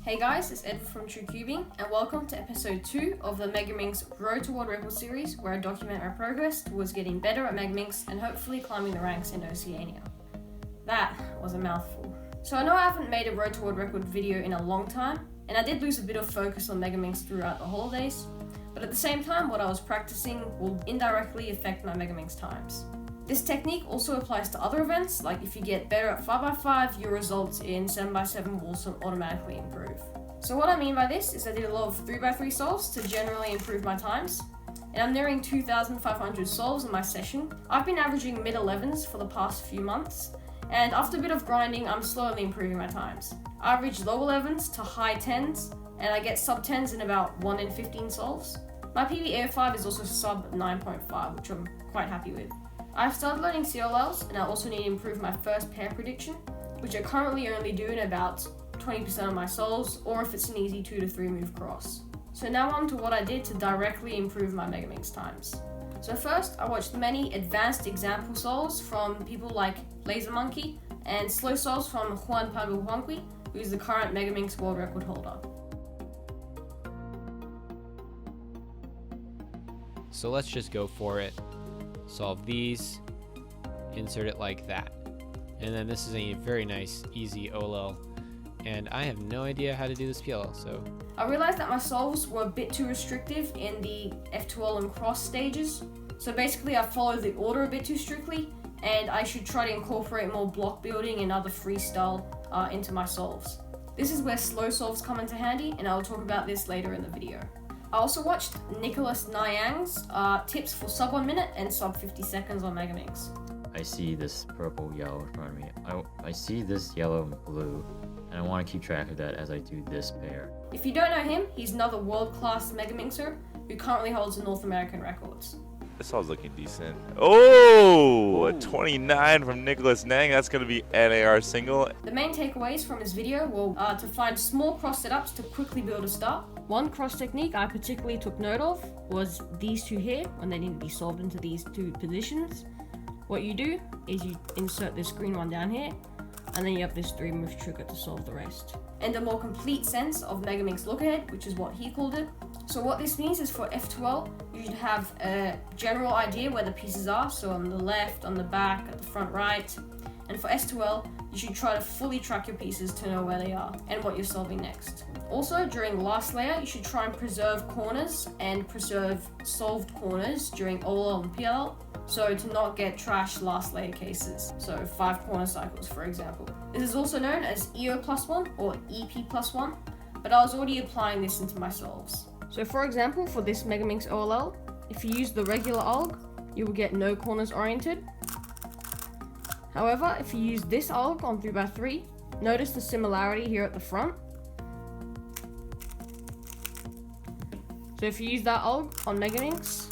Hey guys, it's Ed from True Cubing, and welcome to episode 2 of the Megaminx RTWR record series, where I document my progress towards getting better at Megaminx and hopefully climbing the ranks in Oceania. That was a mouthful. So I know I haven't made a RTWR record video in a long time, and I did lose a bit of focus on Megaminx throughout the holidays, but at the same time what I was practicing will indirectly affect my Megaminx times. This technique also applies to other events, like if you get better at 5x5, your results in 7x7 will also automatically improve. So what I mean by this is I did a lot of 3x3 solves to generally improve my times, and I'm nearing 2,500 solves in my session. I've been averaging mid-11s for the past few months, and after a bit of grinding, I'm slowly improving my times. I average low 11s to high 10s, and I get sub 10s in about 1 in 15 solves. My PB/AO5 is also sub 9.5, which I'm quite happy with. I've started learning CLLs, and I also need to improve my first pair prediction, which I currently only do in about 20% of my solves, or if it's an easy 2 to 3 move cross. So now on to what I did to directly improve my Megaminx times. So first, I watched many advanced example solves from people like Laser Monkey, and slow solves from Juan Pablo Huanqui, who is the current Megaminx world record holder. So let's just go for it. Solve these, insert it like that. And then this is a very nice, easy OLL. And I have no idea how to do this PLL, so. I realized that my solves were a bit too restrictive in the F2L and cross stages. So basically I followed the order a bit too strictly, and I should try to incorporate more block building and other freestyle into my solves. This is where slow solves come into handy, and I'll talk about this later in the video. I also watched Nicolas Nang's tips for sub 1 minute and sub 50 seconds on Megaminx. I see this purple, yellow in front of me. I see this yellow and blue, and I want to keep track of that as I do this pair. If you don't know him, he's another world-class Megaminxer who currently holds the North American records. This all's looking decent. Oh, a 29 from Nicolas Nang. That's going to be NAR single. The main takeaways from his video were to find small cross setups to quickly build a start. One cross technique I particularly took note of was these two here, when they need to be solved into these two positions. What you do is you insert this green one down here, and then you have this 3-move trigger to solve the rest. And a more complete sense of Megaminx look ahead, which is what he called it. So what this means is for F2L, you should have a general idea where the pieces are, so on the left, on the back, at the front right. And for S2L, you should try to fully track your pieces to know where they are and what you're solving next. Also, during last layer, you should try and preserve corners and preserve solved corners during OLL and PLL, so to not get trash last layer cases, so 5 corner cycles for example. This is also known as EO+1 or EP+1, but I was already applying this into my solves. So for example, for this Megaminx OLL, if you use the regular ALG, you will get no corners oriented. However, if you use this ALG on 3x3, notice the similarity here at the front. So if you use that ALG on Megaminx,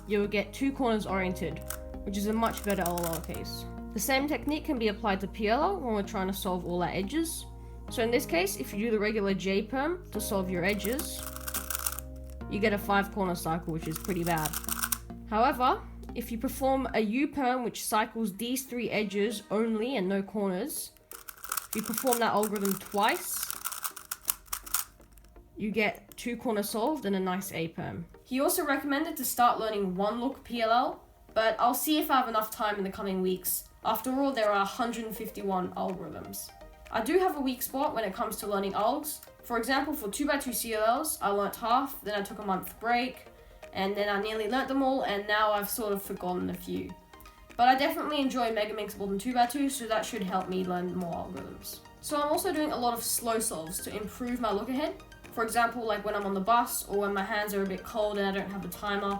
you will get 2 corners oriented, which is a much better OLL case. The same technique can be applied to PLL when we're trying to solve all our edges. So in this case, if you do the regular J-perm to solve your edges, you get a 5 corner cycle, which is pretty bad. However, if you perform a U-perm which cycles these 3 edges only and no corners, if you perform that algorithm twice, you get 2 corners solved and a nice A-perm. He also recommended to start learning 1-look PLL, but I'll see if I have enough time in the coming weeks. After all, there are 151 algorithms. I do have a weak spot when it comes to learning ALGs. For example, for 2x2 CLLs, I learnt half, then I took a month break, and then I nearly learnt them all, and now I've sort of forgotten a few. But I definitely enjoy Megaminx more than 2x2, so that should help me learn more algorithms. So I'm also doing a lot of slow solves to improve my look ahead. For example, like when I'm on the bus or when my hands are a bit cold and I don't have a timer.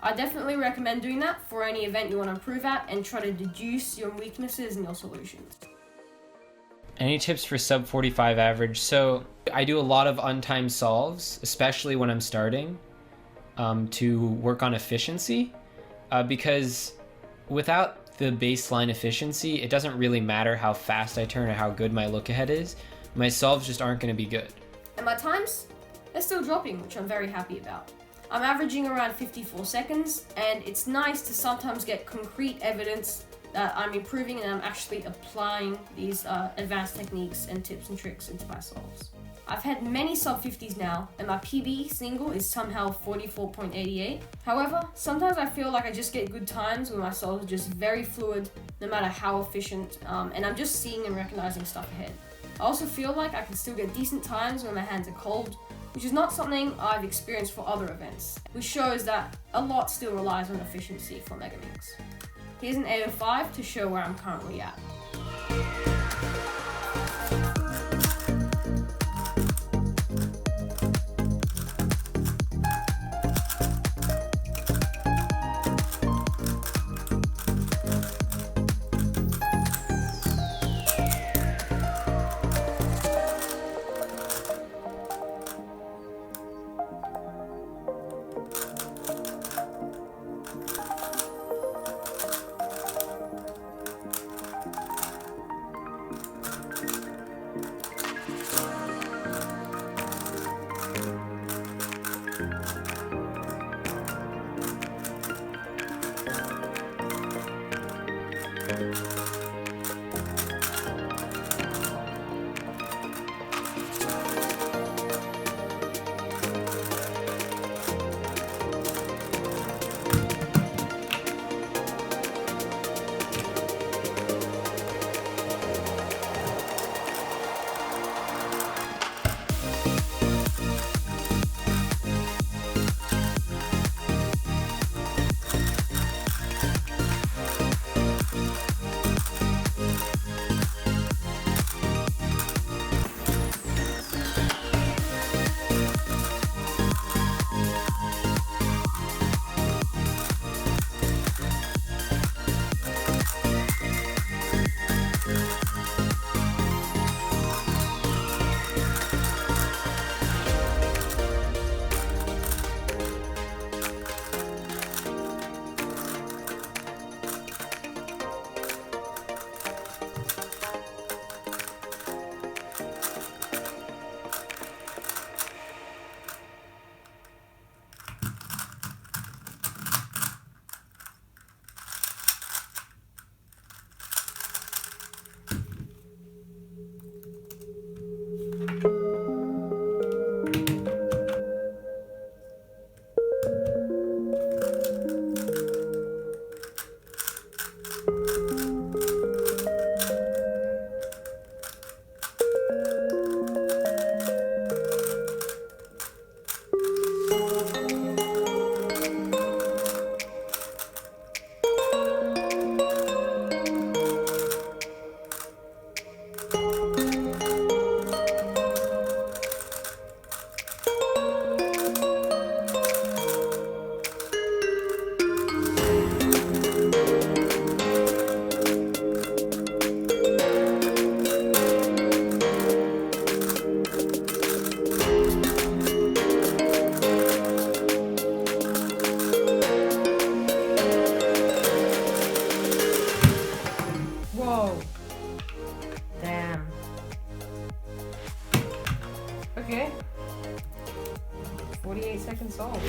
I definitely recommend doing that for any event you want to improve at and try to deduce your weaknesses and your solutions. Any tips for sub 45 average? So I do a lot of untimed solves, especially when I'm starting, to work on efficiency, because without the baseline efficiency, it doesn't really matter how fast I turn or how good my look ahead is. My solves just aren't going to be good. And my times, they're still dropping, which I'm very happy about. I'm averaging around 54 seconds, and it's nice to sometimes get concrete evidence that I'm improving and I'm actually applying these advanced techniques and tips and tricks into my solves. I've had many sub 50s now, and my PB single is somehow 44.88. However, sometimes I feel like I just get good times where my solves are just very fluid, no matter how efficient, and I'm just seeing and recognizing stuff ahead. I also feel like I can still get decent times when my hands are cold, which is not something I've experienced for other events, which shows that a lot still relies on efficiency for Megaminx. Here's an 805 to show where I'm currently at. Okay. 48 seconds solved.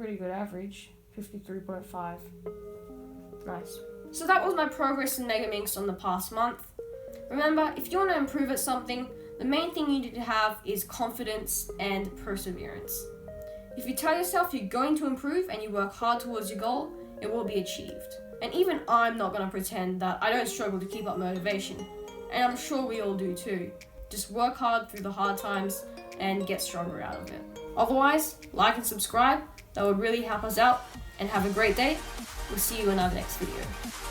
pretty good average. 53.5. Nice. So that was my progress in Megaminx on the past month. Remember, if you want to improve at something, the main thing you need to have is confidence and perseverance. If you tell yourself you're going to improve and you work hard towards your goal, it will be achieved. And even I'm not going to pretend that I don't struggle to keep up motivation. And I'm sure we all do too. Just work hard through the hard times and get stronger out of it. Otherwise, like and subscribe. That would really help us out. And have a great day. We'll see you in our next video.